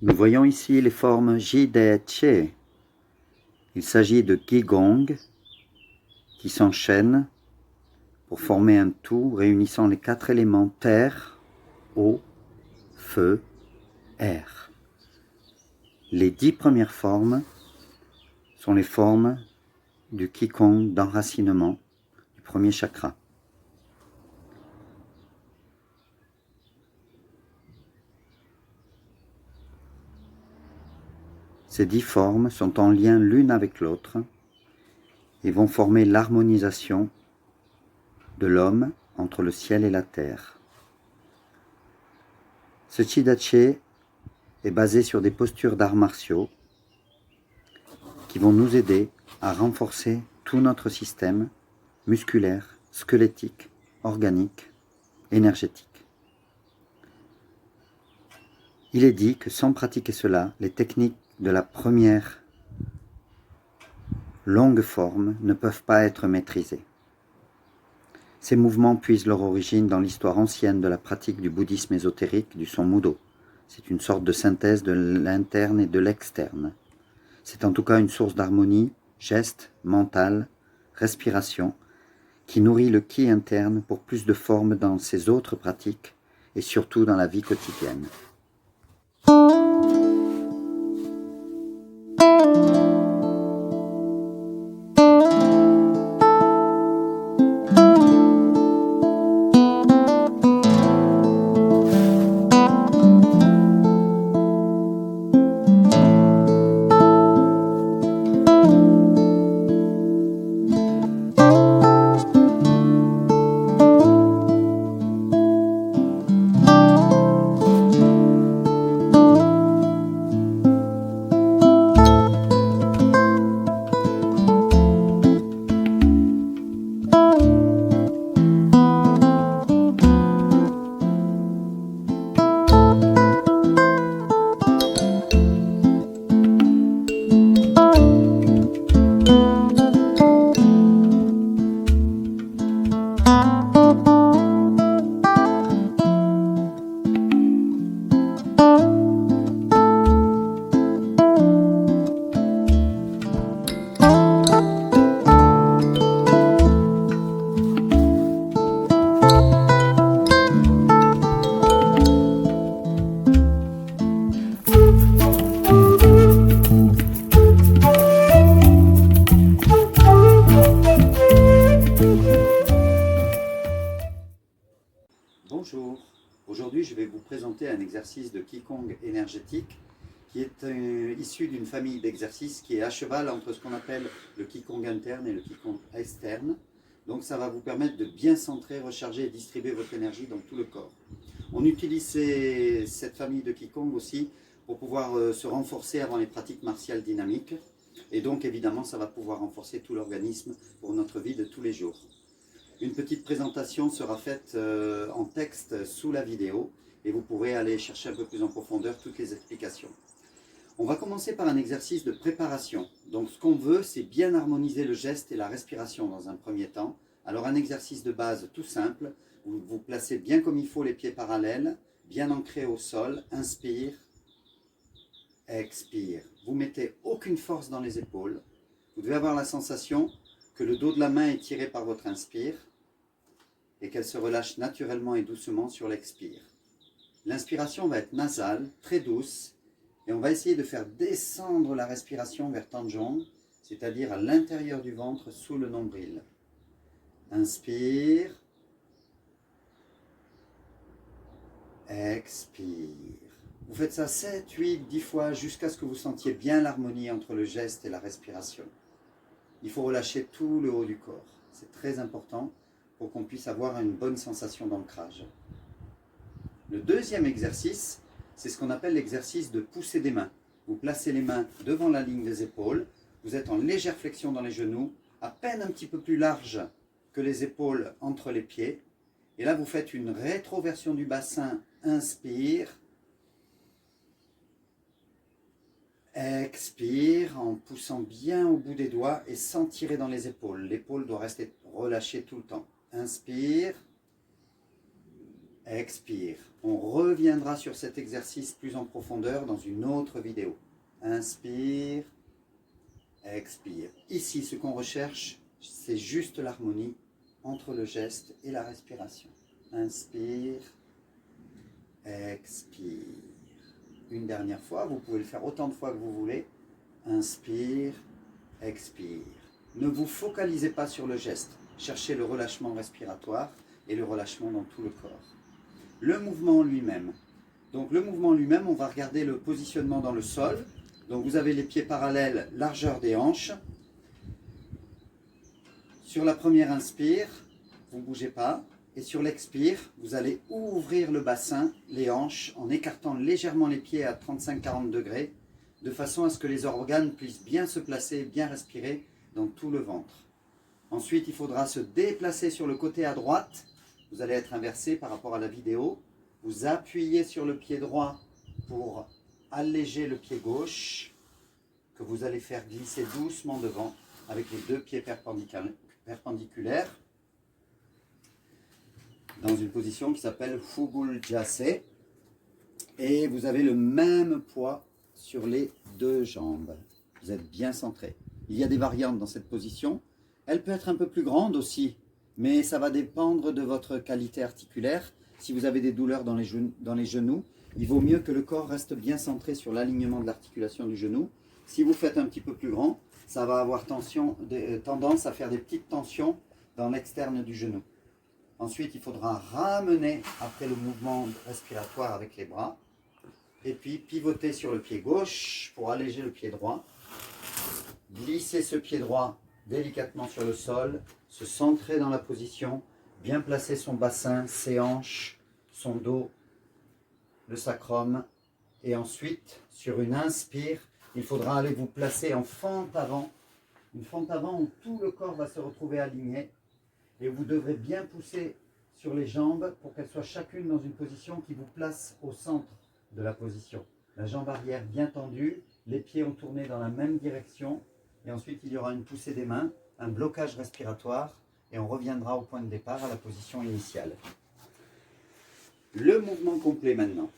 Nous voyons ici les formes Ji-De-Che. Il s'agit de Qigong qui s'enchaînent pour former un tout réunissant les 4 éléments terre, eau, feu, air. Les 10 premières formes sont les formes du Qigong d'enracinement du premier chakra. Ces 10 formes sont en lien l'une avec l'autre et vont former l'harmonisation de l'homme entre le ciel et la terre. Ce Chi-Da-Che est basé sur des postures d'arts martiaux qui vont nous aider à renforcer tout notre système musculaire, squelettique, organique, énergétique. Il est dit que sans pratiquer cela, les techniques de la première longue forme ne peuvent pas être maîtrisées. Ces mouvements puisent leur origine dans l'histoire ancienne de la pratique du bouddhisme ésotérique du Son Mudo. C'est une sorte de synthèse de l'interne et de l'externe. C'est en tout cas une source d'harmonie, geste, mental, respiration, qui nourrit le ki interne pour plus de forme dans ses autres pratiques et surtout dans la vie quotidienne. Bonjour, aujourd'hui je vais vous présenter un exercice de Qigong énergétique qui est issu d'une famille d'exercices qui est à cheval entre ce qu'on appelle le Qigong interne et le Qigong externe. Donc ça va vous permettre de bien centrer, recharger et distribuer votre énergie dans tout le corps. On utilise cette famille de Qigong aussi pour pouvoir se renforcer avant les pratiques martiales dynamiques. Et donc évidemment ça va pouvoir renforcer tout l'organisme pour notre vie de tous les jours. Une petite présentation sera faite en texte sous la vidéo et vous pourrez aller chercher un peu plus en profondeur toutes les explications. On va commencer par un exercice de préparation. Donc ce qu'on veut, c'est bien harmoniser le geste et la respiration dans un premier temps. Alors un exercice de base tout simple, vous vous placez bien comme il faut les pieds parallèles, bien ancrés au sol, inspire, expire. Vous mettez aucune force dans les épaules. Vous devez avoir la sensation que le dos de la main est tiré par votre inspire et qu'elle se relâche naturellement et doucement sur l'expire. L'inspiration va être nasale, très douce, et on va essayer de faire descendre la respiration vers Tanjong, c'est-à-dire à l'intérieur du ventre, sous le nombril. Inspire, expire. Vous faites ça 7, 8, 10 fois jusqu'à ce que vous sentiez bien l'harmonie entre le geste et la respiration. Il faut relâcher tout le haut du corps. C'est très important pour qu'on puisse avoir une bonne sensation d'ancrage. Le deuxième exercice, c'est ce qu'on appelle l'exercice de pousser des mains. Vous placez les mains devant la ligne des épaules, vous êtes en légère flexion dans les genoux, à peine un petit peu plus large que les épaules entre les pieds. Et là, vous faites une rétroversion du bassin, inspire, expire en poussant bien au bout des doigts et sans tirer dans les épaules. L'épaule doit rester relâchée tout le temps. Inspire. expire. On reviendra sur cet exercice plus en profondeur dans une autre vidéo. Inspire, expire. Ici, ce qu'on recherche, c'est juste l'harmonie entre le geste et la respiration. Inspire, expire. Une dernière fois, vous pouvez le faire autant de fois que vous voulez. Inspire, expire. Ne vous focalisez pas sur le geste. Cherchez le relâchement respiratoire et le relâchement dans tout le corps. Le mouvement lui-même. Donc le mouvement lui-même, on va regarder le positionnement dans le sol. Donc vous avez les pieds parallèles, largeur des hanches. Sur la première inspire, vous ne bougez pas. Et sur l'expire, vous allez ouvrir le bassin, les hanches, en écartant légèrement les pieds à 35-40 degrés, de façon à ce que les organes puissent bien se placer, bien respirer dans tout le ventre. Ensuite, il faudra se déplacer sur le côté à droite. Vous allez être inversé par rapport à la vidéo. Vous appuyez sur le pied droit pour alléger le pied gauche, que vous allez faire glisser doucement devant avec les deux pieds perpendiculaires dans une position qui s'appelle Fugul Jase. Et vous avez le même poids sur les deux jambes. Vous êtes bien centré. Il y a des variantes dans cette position. Elle peut être un peu plus grande aussi, mais ça va dépendre de votre qualité articulaire. Si vous avez des douleurs dans les genoux, il vaut mieux que le corps reste bien centré sur l'alignement de l'articulation du genou. Si vous faites un petit peu plus grand, ça va avoir tendance à faire des petites tensions dans l'externe du genou. Ensuite, il faudra ramener après le mouvement respiratoire avec les bras. Et puis pivoter sur le pied gauche pour alléger le pied droit. Glisser ce pied droit délicatement sur le sol, se centrer dans la position, bien placer son bassin, ses hanches, son dos, le sacrum. Et ensuite, sur une inspire, il faudra aller vous placer en fente avant. Une fente avant où tout le corps va se retrouver aligné. Et vous devrez bien pousser sur les jambes pour qu'elles soient chacune dans une position qui vous place au centre de la position. La jambe arrière bien tendue, les pieds ont tourné dans la même direction. Et ensuite, il y aura une poussée des mains, un blocage respiratoire. Et on reviendra au point de départ, à la position initiale. Le mouvement complet maintenant.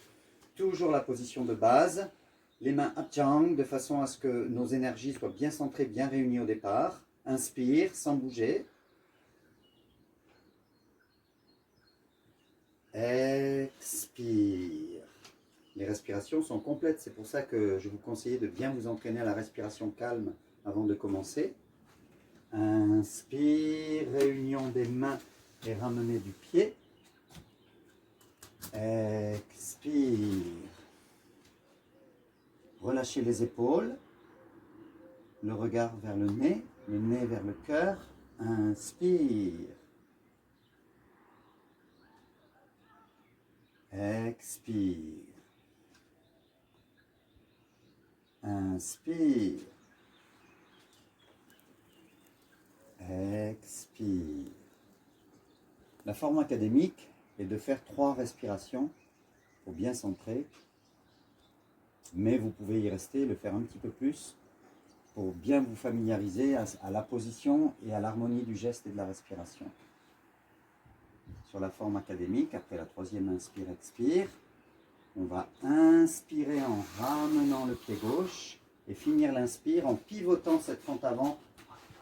Toujours la position de base. Les mains Abjang, de façon à ce que nos énergies soient bien centrées, bien réunies au départ. Inspire, sans bouger. Expire. Les respirations sont complètes, c'est pour ça que je vous conseille de bien vous entraîner à la respiration calme avant de commencer. Inspire, réunion des mains et ramenez du pied. Expire. Relâchez les épaules, le regard vers le nez vers le cœur. Inspire. Expire. Inspire. Expire. La forme académique est de faire 3 respirations pour bien centrer, mais vous pouvez y rester, le faire un petit peu plus pour bien vous familiariser à la position et à l'harmonie du geste et de la respiration. Sur la forme académique, après la 3e inspire, expire, on va inspirer en ramenant le pied gauche et finir l'inspire en pivotant cette fente avant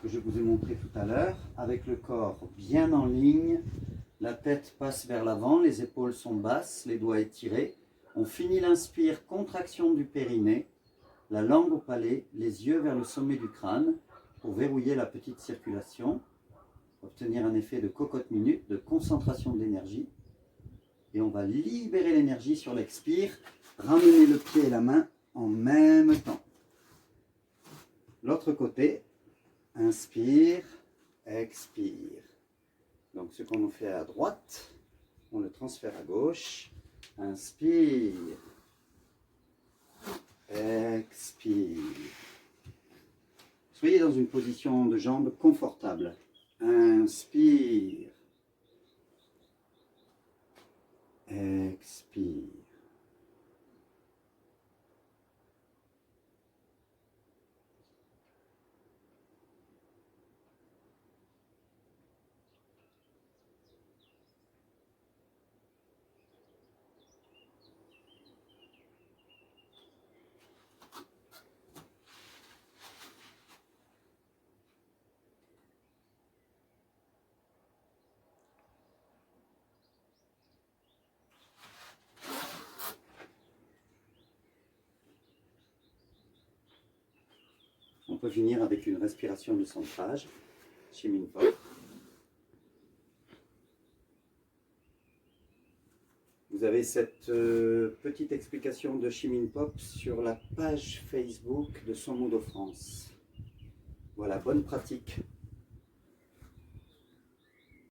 que je vous ai montré tout à l'heure, avec le corps bien en ligne, la tête passe vers l'avant, les épaules sont basses, les doigts étirés. On finit l'inspire, contraction du périnée, la langue au palais, les yeux vers le sommet du crâne pour verrouiller la petite circulation, obtenir un effet de cocotte minute, de concentration de l'énergie. Et on va libérer l'énergie sur l'expire, ramener le pied et la main en même temps. L'autre côté, inspire, expire. Donc ce qu'on fait à droite, on le transfère à gauche. Inspire, expire. Soyez dans une position de jambes confortable. Inspire, expire. peut finir avec une respiration de centrage, Shimin Pop. Vous avez cette petite explication de Shimin Pop sur la page Facebook de Son Modo France. Voilà, bonne pratique.